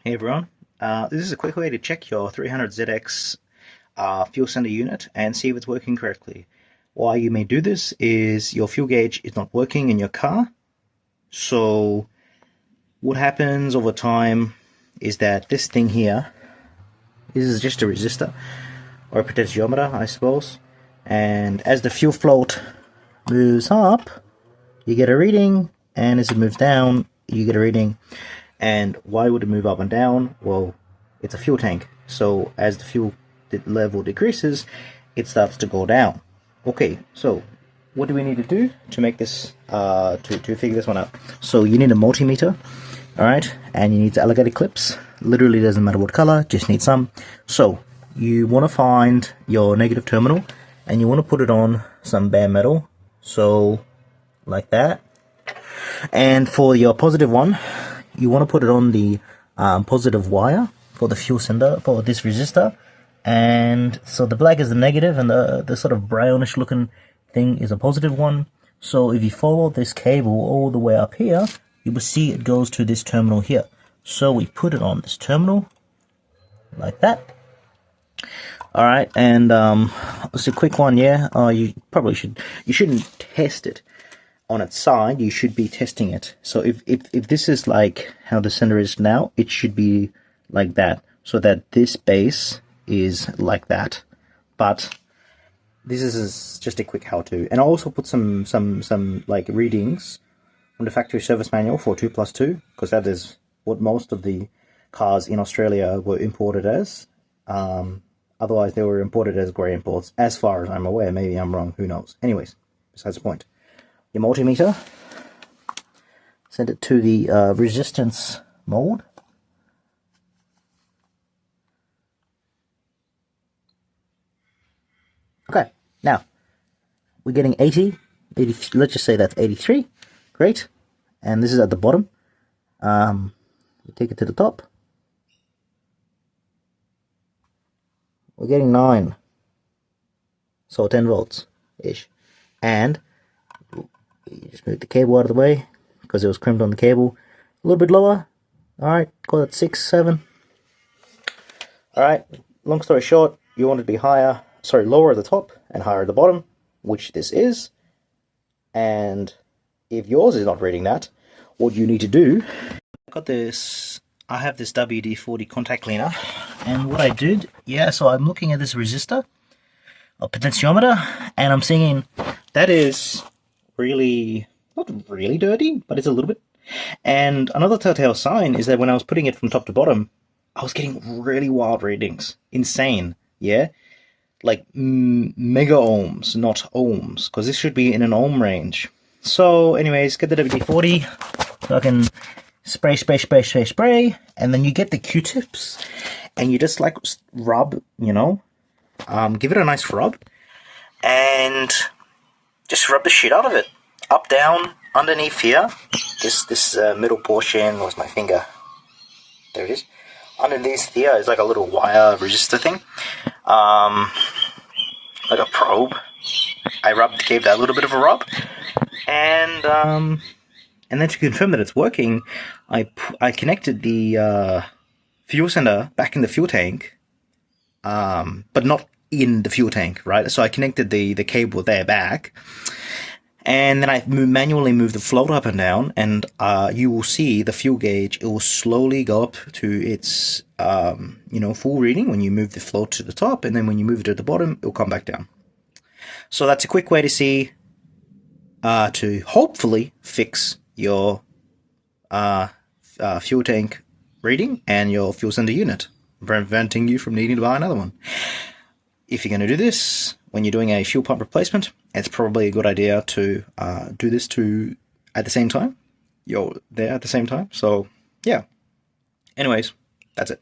Hey everyone, this is a quick way to check your 300ZX fuel sender unit and see if it's working correctly. Why you may do this is your fuel gauge is not working in your car. So what happens over time is that this thing here, this is just a resistor or a potentiometer, I suppose. And as the fuel float moves up, you get a reading, and as it moves down, you get a reading. And why would it move up and down? Well, it's a fuel tank. So as the fuel level decreases, it starts to go down. Okay, so what do we need to do to make this, to figure this one out? So you need a multimeter, alright, and you need alligator clips. Literally doesn't matter what color, just need some. So you want to find your negative terminal, and you want to put it on some bare metal. So like that. And for your positive one, you want to put it on the positive wire for the fuel sender, for this resistor. And so the black is the negative, and the sort of brownish looking thing is a positive one. So if you follow this cable all the way up here, you will see it goes to this terminal here. So we put it on this terminal like that. Alright, and it's a quick one, yeah. You shouldn't test it on its side, you should be testing it. So if this is like how the sender is now, it should be like that, so that this base is like that. But this is just a quick how-to. And I'll also put some like readings on the factory service manual for 2+2, because that is what most of the cars in Australia were imported as. Otherwise they were imported as grey imports, as far as I'm aware. Maybe I'm wrong, who knows. Anyways, besides the point. Your multimeter, send it to the resistance mode. Okay, now we're getting 80, let's just say that's 83. Great. And this is at the bottom. We take it to the top. We're getting 9. So 10 volts ish. And you just move the cable out of the way because it was crimped on the cable. A little bit lower. Alright, call it 6, 7. Alright, long story short, you want it to be higher, lower at the top and higher at the bottom, which this is. And if yours is not reading that, what you need to do, I have this WD-40 contact cleaner, and what I did, so I'm looking at this resistor, a potentiometer, and I'm seeing that is really, not really dirty, but it's a little bit. And another telltale sign is that when I was putting it from top to bottom, I was getting really wild readings. Insane, yeah? Like mega ohms, not ohms, because this should be in an ohm range. So anyways, get the WD-40, so I can spray, and then you get the Q-tips, and you just like rub, give it a nice rub, and just rub the shit out of it. Up, down, underneath here. This middle portion was my finger. There it is. Underneath here is like a little wire resistor thing. Like a probe. I gave that a little bit of a rub. And then to confirm that it's working, I connected the fuel sender back in the fuel tank. But not in the fuel tank, right? So I connected the cable there back, and then I manually move the float up and down, and you will see the fuel gauge, it will slowly go up to its full reading when you move the float to the top, and then when you move it to the bottom, it will come back down. So that's a quick way to see, to hopefully fix your fuel tank reading and your fuel sender unit, preventing you from needing to buy another one. If you're going to do this when you're doing a fuel pump replacement, it's probably a good idea to do this at the same time. You're there at the same time. So yeah. Anyways, that's it.